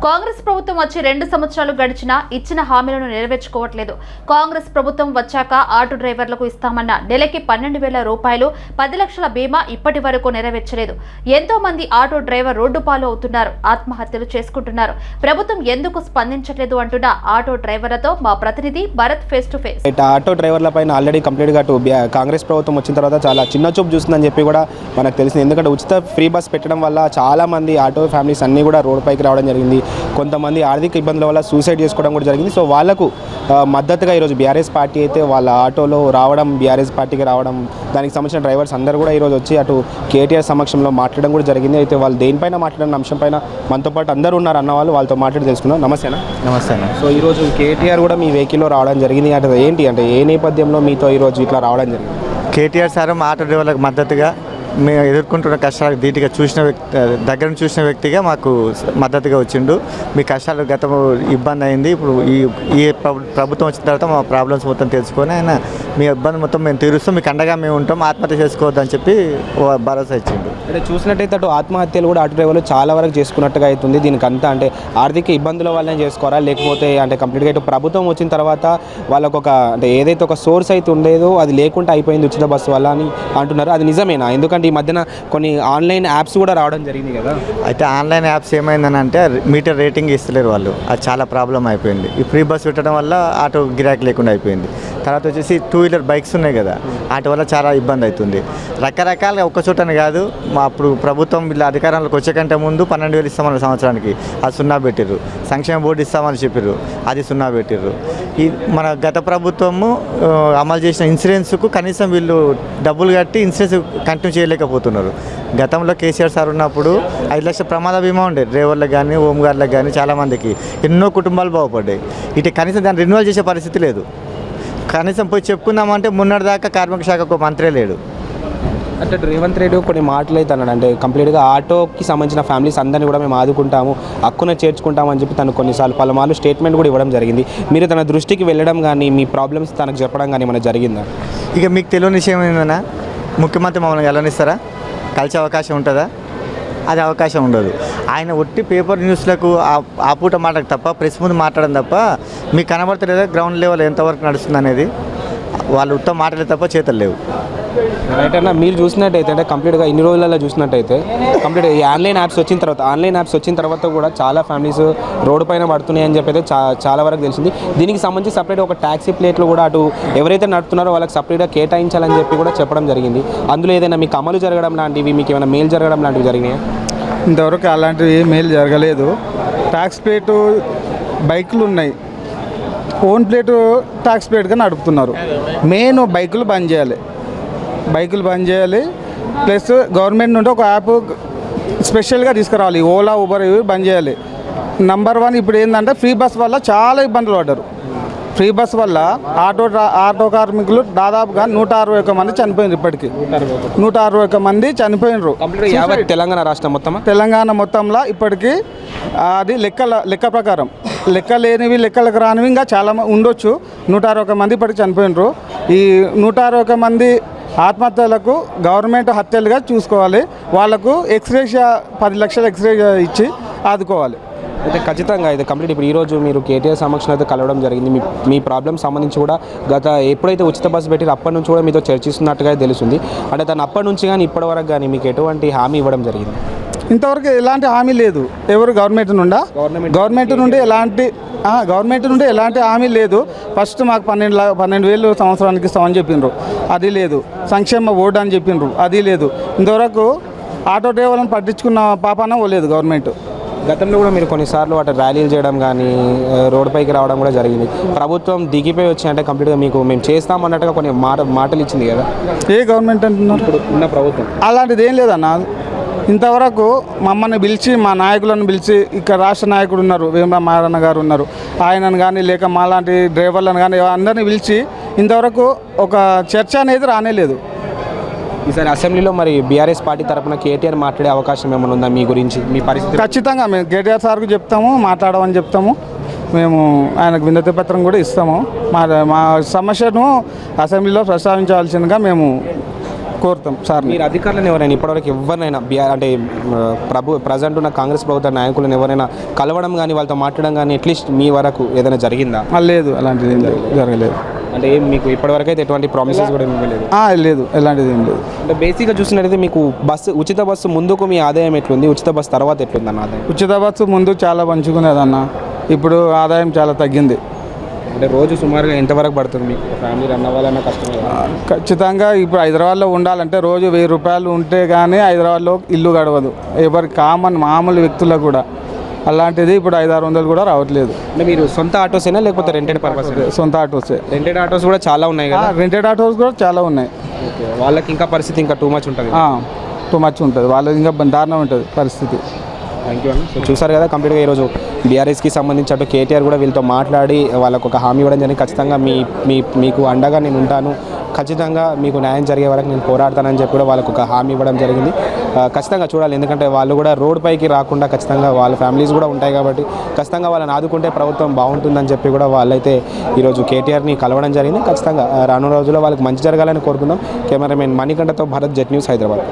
కాంగ్రెస్ ప్రభుత్వం వచ్చి 2 సంవత్సరాలు గడిచినా ఇచ్చిన హామీలను నెరవేర్చుకోవట్లేదు. కాంగ్రెస్ ప్రభుత్వం వచ్చాక ఆటో డ్రైవర్లకు ఇస్తామన్న నెలకి 12,000 రూపాయలు 10 లక్షల బీమా ఇప్పటి వరకు నెరవేర్చలేదు. ఎంతో మంది ఆటో డ్రైవర్ రోడ్డు పాలు అవుతున్నారు, ఆత్మహత్యలు చేసుకుంటున్నారు. ప్రభుత్వం ఎందుకు స్పందించట్లేదు అంటున్న ఆటో డ్రైవర్లతో మా ప్రతినిధి Bharat face to face. Auto డ్రైవర్ల పైన ఆల్రెడీ కంప్లీట్గా కాంగ్రెస్ ప్రభుత్వం వచ్చిన తర్వాత చాలా చిన్న చూపు చూస్తుందని చెప్పి కూడా మనకు తెలిసింది. ఎందుకంటే ఉచిత ఫ్రీ బస్ పెట్టడం వల్ల చాలా మంది ఆటో ఫ్యామిలీస్ అన్నీ కూడా రోడ్ పైకి రావడం జరిగింది. కొంతమంది ఆర్థిక ఇబ్బందుల వల్ల సూసైడ్ చేసుకోవడం కూడా జరిగింది. సో వాళ్ళకు మద్దతుగా ఈరోజు బీఆర్ఎస్ పార్టీ అయితే వాళ్ళ ఆటోలో రావడం, బీఆర్ఎస్ పార్టీకి రావడం, దానికి సంబంధించిన డ్రైవర్స్ అందరూ కూడా ఈరోజు వచ్చి అటు కేటీఆర్ సమక్షంలో మాట్లాడడం కూడా జరిగింది. అయితే వాళ్ళు దేనిపైన మాట్లాడిన అంశం పైన మనతో పాటు అందరూ ఉన్నారు అన్న వాళ్ళు, వాళ్ళతో మాట్లాడి తెలుసుకున్నాం. నమస్తేనా? నమస్తే అన్న. సో ఈరోజు కేటీఆర్ కూడా మీ వెహికల్లో రావడం జరిగింది అంటే ఏంటి అంటే ఏ నేపథ్యంలో మీతో ఈరోజు ఇట్లా రావడం జరిగింది? కేటీఆర్ సార్ ఆటో డ్రైవర్లకు మద్దతుగా మేము ఎదుర్కొంటున్న కష్టాలకు ధీటుగా చూసిన దగ్గర నుంచి చూసిన వ్యక్తిగా మాకు మద్దతుగా వచ్చిండు. మీ కష్టాలు గతం ఇబ్బంది అయింది, ఇప్పుడు ఈ ప్రభుత్వం వచ్చిన తర్వాత మా ప్రాబ్లమ్స్ మొత్తం తెలుసుకొని ఆయన మీ ఇబ్బంది మొత్తం మేము తీరుస్తాం, మీకు అండగా మేము ఉంటాం, ఆత్మహత్య చేసుకోవద్దని చెప్పి భరోసా ఇచ్చిండు. అంటే చూసినట్టయితే అటు ఆత్మహత్యలు కూడా ఆటో డ్రైవర్లు చాలా వరకు చేసుకున్నట్టుగా అవుతుంది. దీనికి అంతా అంటే ఆర్థిక ఇబ్బందుల వల్లనే చేసుకోరా, లేకపోతే అంటే కంప్లీట్గా ఇటు ప్రభుత్వం వచ్చిన తర్వాత వాళ్ళకు ఒక అంటే ఏదైతే ఒక సోర్స్ అయితే ఉండేదో అది లేకుండా అయిపోయింది ఉచిత బస్సు వల్ల అని అంటున్నారు. అది నిజమేనా? ఎందుకంటే ఈ మధ్యన కొన్ని ఆన్లైన్ యాప్స్ కూడా రావడం జరిగింది కదా. అయితే ఆన్లైన్ యాప్స్ ఏమైందని అంటే మీటర్ రేటింగ్ ఇస్తలేరు వాళ్ళు, అది చాలా ప్రాబ్లం అయిపోయింది. ఈ ఫ్రీ బస్ పెట్టడం వల్ల ఆటో గిరాకీ లేకుండా అయిపోయింది. తర్వాత వచ్చేసి 2 వీలర్ బైక్స్ ఉన్నాయి కదా, వాటి వల్ల చాలా ఇబ్బంది అవుతుంది. రకరకాలుగా ఒక్క చోటని కాదు, మా అప్పుడు ప్రభుత్వం వీళ్ళ అధికారంలోకి వచ్చే కంటే ముందు 12,000 ఇస్తామని సంవత్సరానికి, అది 0 పెట్టిర్రు. సంక్షేమ బోర్డు ఇస్తామని చెప్పారు, అది 0 పెట్టిర్రు. ఈ మన గత ప్రభుత్వము అమలు చేసిన ఇన్సూరెన్స్కు కనీసం వీళ్ళు డబ్బులు కట్టి ఇన్సూరెన్స్ కంటిన్యూ చేయలేకపోతున్నారు. గతంలో కేసీఆర్ సార్ ఉన్నప్పుడు 5 లక్షల ప్రమాద బీమా ఉండేది డ్రైవర్లకు కానీ, హోంగార్డులకు కానీ, చాలామందికి ఎన్నో కుటుంబాలు బాగుపడ్డాయి. ఇటు కనీసం దాన్ని రెన్యువల్ చేసే పరిస్థితి లేదు. కనీసం పోయి చెప్పుకుందామంటే మొన్నటిదాకా కార్మిక శాఖకు మంత్రే లేడు. అంటే రేవంత్ రెడ్డి కొన్ని మాటలు అయితే అన్నాడు, అంటే కంప్లీట్గా ఆటోకి సంబంధించిన ఫ్యామిలీస్ అందరినీ కూడా మేము ఆదుకుంటాము, హక్కున చేర్చుకుంటాము అని చెప్పి తను కొన్నిసార్లు పలుమార్లు స్టేట్మెంట్ కూడా ఇవ్వడం జరిగింది. మీరు తన దృష్టికి వెళ్ళడం కానీ మీ ప్రాబ్లమ్స్ తనకు చెప్పడం కానీ ఏమైనా జరిగిందా? ఇక మీకు తెలియని విషయం ఏంటన్నా, ముఖ్యమంత్రి మమ్మల్ని వెళ్ళనిస్తారా? కలిసే అవకాశం ఉంటుందా? అది అవకాశం ఉండదు. ఆయన ఒట్టి పేపర్ న్యూస్లకు ఆ పూట మాటకు తప్ప, ప్రెస్ ముందు మాట్లాడడం తప్ప మీకు కనబడతలేదా గ్రౌండ్ లెవెల్ ఎంతవరకు నడుస్తుంది అనేది? వాళ్ళు ఉత్తమ మాటలే తప్ప చేతలు లేవు. రైట్ అన్న, మీరు చూసినట్టయితే అంటే కంప్లీట్గా ఇన్ని రోజులలో చూసినట్టయితే కంప్లీట్గా ఈ ఆన్లైన్ యాప్స్ వచ్చిన తర్వాత కూడా చాలా ఫ్యామిలీస్ రోడ్డు పైన పడుతున్నాయి అని చెప్పి అయితే చాలా వరకు తెలిసింది. దీనికి సంబంధించి సపరేట్ ఒక ట్యాక్సీ ప్లేట్లు కూడా అటు ఎవరైతే నడుపుతున్నారో వాళ్ళకి సపరేట్గా కేటాయించాలని చెప్పి కూడా చెప్పడం జరిగింది. అందులో ఏదైనా మీకు అమలు జరగడం లాంటివి, మీకు ఏమైనా మేలు జరగడం లాంటివి జరిగినాయా? ఇంతవరకు అలాంటివి ఏ మేలు జరగలేదు. ట్యాక్స్ ప్లేటు బైకులు ఉన్నాయి, ఓన్ ప్లేటు ట్యాక్స్ ప్లేట్గా నడుపుతున్నారు. మెయిన్ బైకులు బంద్ చేయాలి, ప్లస్ గవర్నమెంట్ నుండి ఒక యాప్ స్పెషల్గా తీసుకురావాలి. ఓలా, ఊబర్ ఇవి బంద్ చేయాలి. నంబర్ 1 ఇప్పుడు ఏంటంటే ఫ్రీ బస్ వల్ల చాలా ఇబ్బందులు పడ్డారు. ఫ్రీ బస్ వల్ల ఆటో కార్మికులు దాదాపుగా 161 మంది చనిపోయినారు. ఇప్పటికీ 161 మంది చనిపోయినారు. తెలంగాణ రాష్ట్రం మొత్తంలో ఇప్పటికీ అది లెక్క ప్రకారం, లెక్కలకు రానివి ఇంకా చాలా ఉండొచ్చు. 161 మంది ఇప్పటికి చనిపోయినారు. ఈ 161 మంది ఆత్మహత్యలకు గవర్నమెంట్ హత్యలుగా చూసుకోవాలి. వాళ్లకు ఎక్స్గ్రేషియా 10 లక్షల ఎక్స్గ్రేషియా ఇచ్చి ఆదుకోవాలి. అయితే ఖచ్చితంగా అయితే కంప్లీట్ ఇప్పుడు ఈరోజు మీరు కేటీఆర్ సమక్షంలో అయితే కలవడం జరిగింది. మీ ప్రాబ్లమ్ సంబంధించి కూడా ఎప్పుడైతే ఉచిత బస్సు పెట్టి అప్పటి నుంచి కూడా మీతో చర్చిస్తున్నట్టుగా తెలుస్తుంది. అంటే తను అప్పటి నుంచి కానీ ఇప్పటి వరకు కానీ మీకు ఎటువంటి హామీ ఇవ్వడం జరిగింది? ఇంతవరకు ఎలాంటి హామీ లేదు. ఎవరు గవర్నమెంట్ నుండి ఎలాంటి హామీ లేదు. ఫస్ట్ మాకు 12,000 సంవత్సరానికి ఇస్తామని చెప్పిండ్రు, అది లేదు. సంక్షేమ బోర్డు అని చెప్పిండ్రు, అది లేదు. ఇంతవరకు ఆటో డ్రైవర్లను పట్టించుకున్న పాపాన లేదు గవర్నమెంట్. గతంలో కూడా మీరు కొన్నిసార్లు అటు ర్యాలీలు చేయడం కానీ రోడ్డుపైకి రావడం కూడా జరిగింది. ప్రభుత్వం దిగిపోయి వచ్చి అంటే కంప్లీట్గా మీకు మేము చేస్తామన్నట్టుగా కొన్ని మాటలు ఇచ్చింది కదా. ఏ గవర్నమెంట్ అంటున్నారు? ఇప్పుడు ఉన్న ప్రభుత్వం అలాంటిది ఏం లేదన్న. ఇంతవరకు మమ్మల్ని పిలిచి, మా నాయకులను పిలిచి, ఇక్కడ రాష్ట్ర నాయకుడు ఉన్నారు, వేమల మారన్న గారు ఉన్నారు, ఆయనను కానీ లేక మాలాంటి డ్రైవర్లను కానీ అందరినీ పిలిచి ఇంతవరకు ఒక చర్చ అనేది రానేలేదు. ఈసారి అసెంబ్లీలో మరి బీఆర్ఎస్ పార్టీ తరఫున కేటీఆర్ మాట్లాడే అవకాశం ఏమైనా ఉందా మీ గురించి, మీ పరిస్థితి? ఖచ్చితంగా మేము కేటీఆర్ సార్కు చెప్తాము, మాట్లాడమని చెప్తాము. మేము ఆయనకు వినతి పత్రం కూడా ఇస్తాము. మా సమస్యను అసెంబ్లీలో ప్రస్తావించవలసిందిగా మేము కోరుతాం సార్ని. మీరు అధికారులను ఎవరైనా ఇప్పటివరకు ఎవరినైనా అంటే ప్రజెంట్ ఉన్న కాంగ్రెస్ ప్రభుత్వ నాయకులను ఎవరైనా కలవడం కానీ వాళ్ళతో మాట్లాడడం కానీ అట్లీస్ట్ మీ వరకు ఏదైనా జరిగిందా? లేదు, అలాంటిది ఏం జరగలేదు. అంటే మీకు ఇప్పటివరకు అయితే ఎటువంటి ప్రామిసెస్ కూడా ఇవ్వలేదు? లేదు, ఎలాంటిది ఏం లేదు. అంటే బేసిక్గా చూసినట్టయితే మీకు ఉచిత బస్సు ముందుకు మీ ఆదాయం ఎట్లుంది, ఉచిత బస్సు తర్వాత ఎట్లుంది అన్న ఆదాయం? ఉచిత బస్సు ముందు చాలా మంచుకునేదన్న, ఇప్పుడు ఆదాయం చాలా తగ్గింది. అంటే రోజు సుమారుగా ఎంతవరకు పడుతుంది మీకు? ఫ్యామిలీ రన్ అవ్వాలన్నా కష్టమే కదా? ఖచ్చితంగా ఇప్పుడు హైదరాబాద్లో ఉండాలంటే రోజు 1000 రూపాయలు ఉంటే కానీ హైదరాబాద్లో ఇల్లు గడవదు, ఎవరి మామూలు వ్యక్తులకు కూడా. అలాంటిది ఇప్పుడు 500-600 కూడా రావట్లేదు. అంటే మీరు సొంత ఆటోసేనా లేకపోతే రెంటెడ్ పర్పస్? సొంత ఆటోసే. రెంటెడ్ ఆటోస్ కూడా చాలా ఉన్నాయి కదా? రెంటెడ్ ఆటోస్ కూడా చాలా ఉన్నాయి. వాళ్ళకి ఇంకా పరిస్థితి ఇంకా టూ మచ్ ఉంటుంది. టూ మచ్ ఉంటుంది, వాళ్ళకి ఇంకా దారుణం ఉంటుంది పరిస్థితి. థ్యాంక్ యూ అన్న. సో చూసారు కదా, కంప్లీట్గా ఈరోజు బీఆర్ఎస్కి సంబంధించి అటు కేటీఆర్ కూడా వీళ్ళతో మాట్లాడి వాళ్ళకు ఒక హామీ ఇవ్వడం జరిగింది. ఖచ్చితంగా మీకు అండగా నేను ఉంటాను, ఖచ్చితంగా మీకు న్యాయం జరిగే వరకు నేను పోరాడతానని చెప్పి కూడా వాళ్ళకు ఒక హామీ ఇవ్వడం జరిగింది. ఖచ్చితంగా చూడాలి, ఎందుకంటే వాళ్ళు కూడా రోడ్ పైకి రాకుండా ఖచ్చితంగా వాళ్ళ ఫ్యామిలీస్ కూడా ఉంటాయి కాబట్టి ఖచ్చితంగా వాళ్ళని ఆదుకుంటే ప్రభుత్వం బాగుంటుందని చెప్పి కూడా వాళ్ళైతే ఈరోజు కేటీఆర్ని కలవడం జరిగింది. ఖచ్చితంగా రానున్న రోజుల్లో వాళ్ళకి మంచి జరగాలని కోరుకుందాం. కెమెరామెన్ మణికంఠతో భరత్, జెట్ న్యూస్, హైదరాబాద్.